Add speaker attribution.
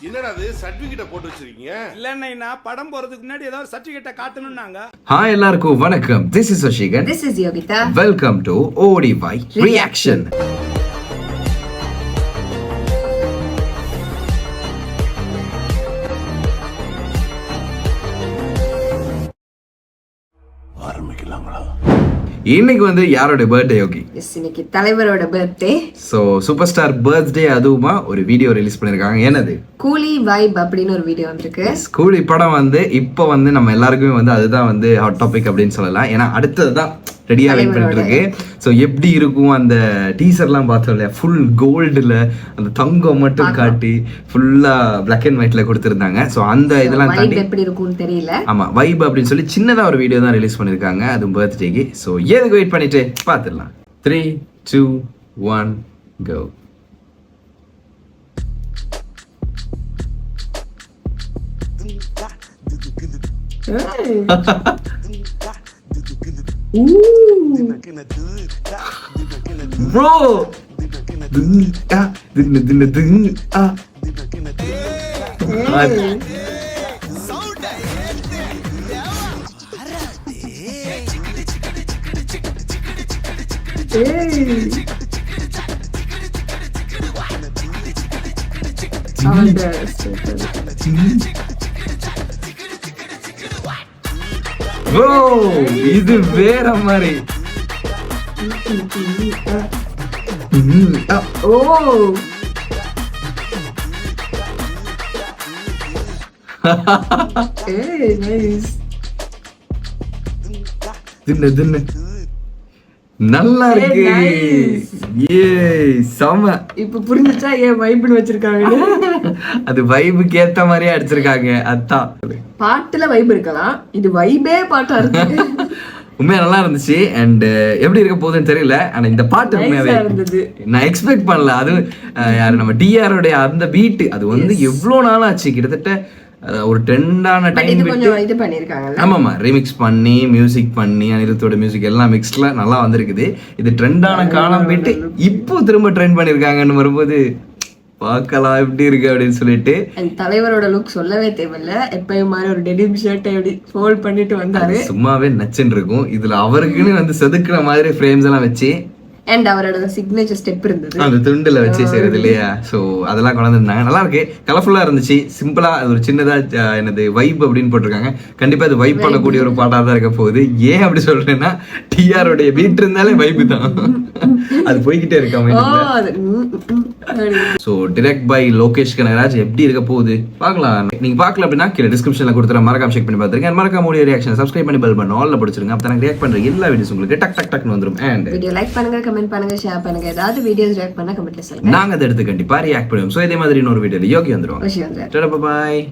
Speaker 1: என்னடா அது சர்டிபிகேட்ட போட்டு வச்சிருக்கீங்க?
Speaker 2: இல்லன்னா படம் போறதுக்கு முன்னாடி ஏதாவது சர்டிபிகேட்ட காட்டணும்னாங்க.
Speaker 3: ஹாய் எல்லாருக்கும் வணக்கம். This is Ashigan.
Speaker 4: This is Yogita.
Speaker 3: Welcome to ODY Reaction. இன்னைக்கு வந்து யாரோட பர்த்டே யோகி?
Speaker 4: எஸ், இன்னைக்கு தலைவரோட birthday.
Speaker 3: So super star birthday அதுவுமா ஒரு வீடியோ ரிலீஸ் பண்ணிருக்காங்க. என்னது?
Speaker 4: கூலி வைப் அப்படின்னு ஒரு வீடியோ வந்திருக்கு.
Speaker 3: கூலி படம் வந்து இப்போ வந்து நம்ம எல்லாருக்குமே வந்து அதுதான் வந்து ஹாட் டாபிக் அப்படின்னு சொல்லலாம். ஏன்னா அடுத்தது தான் ரெடியாக வெயிட் பண்ணிட்டு இருக்கு. ஸோ எப்படி இருக்கும் அந்த டீசர்லாம் பார்த்தோம் இல்லையா, ஃபுல் கோல்டில் அந்த தங்கம் மட்டும் காட்டி ஃபுல்லாக பிளாக் அண்ட் ஒயிட்ல கொடுத்துருந்தாங்க. ஸோ அந்த இதெல்லாம் தாண்டி
Speaker 4: எப்படி இருக்கும்னு தெரியல.
Speaker 3: ஆமாம், வைப் அப்படின்னு சொல்லி சின்னதாக ஒரு வீடியோ தான் ரிலீஸ் பண்ணியிருக்காங்க, அதுவும் பர்த்டேக்கு. ஸோ எதுக்கு வெயிட் பண்ணிட்டு பார்த்துடலாம். 3, 2, 1 go. Bro, bro, இது வேற மாதிரி.
Speaker 4: ஓ, நைஸ்.
Speaker 3: தின்னு நல்லா இருக்கு. ஏ செம.
Speaker 4: இப்ப புரிஞ்சுச்சா ஏன் வைப்னு வச்சிருக்காங்க?
Speaker 3: அது வைபுக்கு ஏத்த மாதிரியே அடிச்சிருக்காங்க. அதான்
Speaker 4: பாட்டுல வைப் இருக்கலாம், இது வைபே பாட்டா இருக்கு.
Speaker 3: உண்மையா நல்லா இருந்துச்சு. அண்ட் எப்படி இருக்க போகுதுன்னு தெரியல. ஆனா இந்த பாட்டு உண்மையாவே நான் எக்ஸ்பெக்ட் பண்ணல. அது யாரு, நம்ம டிஆரோடைய அந்த பீட், அது வந்து எவ்வளவு நாள் ஆச்சு, கிட்டத்தட்ட ஒரு ட்ரெண்டான டைம்
Speaker 4: இது பண்ணிருக்காங்க.
Speaker 3: ஆமாமா, ரீமிக்ஸ் பண்ணி மியூசிக் பண்ணி அனிருத்தோட மியூசிக் எல்லாம் மிக்ஸ்ல நல்லா வந்திருக்குது. இது ட்ரெண்டான காலம் போயிட்டு இப்போ திரும்ப ட்ரெண்ட் பண்ணிருக்காங்கன்னு வரும்போது பார்க்கலாம் எப்படி இருக்கு அப்படின்னு சொல்லிட்டு.
Speaker 4: தலைவரோட லுக் சொல்லவே தேவையில்ல. எப்பயும் மாதிரி ஒரு டெனிம் ஷர்ட்டை எப்படி ஃபோல்ட் பண்ணிட்டு வந்தாரு,
Speaker 3: சும்மாவே நச்சுன்னு இருக்கும். இதுல அவருக்குன்னு வந்து செதுக்குற மாதிரி ஃப்ரேம்ஸ் எல்லாம் வச்சு
Speaker 4: அண்ட் அவரோட சிக்னேச்சர் ஸ்டெப் இருந்தது
Speaker 3: அந்த துண்டுல வச்சு செய்யறது இல்லையா. ஸோ அதெல்லாம் கொண்டு வந்தாங்க, நல்லா இருக்கு, கலர்ஃபுல்லா இருந்துச்சு. சிம்பிளா அது ஒரு சின்னதா என்னது வைப் அப்படின்னு போட்டிருக்காங்க. கண்டிப்பா அது வைப் பண்ணக்கூடிய ஒரு பாட்டா தான் இருக்க போகுது. ஏன் அப்படி சொல்றேன்னா, டிஆரோடைய பீட் இருந்தாலே வைப் தான், அது போய்கிட்டே இருக்காம. So direct by Lokesh Kanagaraj. எப்படி இருக்க போகுது பார்க்கலாம். நீங்க பார்க்கல அப்படின்னா கீழே டிஸ்கிரிப்ஷன்ல கொடுத்துற மறக்காம செக் பண்ணி பார்த்துருங்க. மறக்காம உடைய ரியாக்ஷன் சப்ஸ்கிரைப் பண்ணி பெல் பண்ண ஆல்ல படிச்சிருங்க. அப்போ நான் ரியாக்ட் பண்ற எல்லா வீடியோஸ் உங்களுக்கு டக் டக் டக்னு வந்துடும். அண்ட்
Speaker 4: வீடியோ லைக் பண்ணுங்க, கமெண்ட் பண்ணுங்க, ஷேர் பண்ணுங்க. ஏதாவது வீடியோஸ் ரியாக்ட் பண்ணா கமெண்ட்ல சொல்லுங்க,
Speaker 3: நாங்க அதை எடுத்து கண்டிப்பா ரியாக்ட் பண்ணுவோம். ஸோ இதே மாதிரி இன்னொரு வீடியோல யோகி வந்துருவோம்.
Speaker 4: பாய்.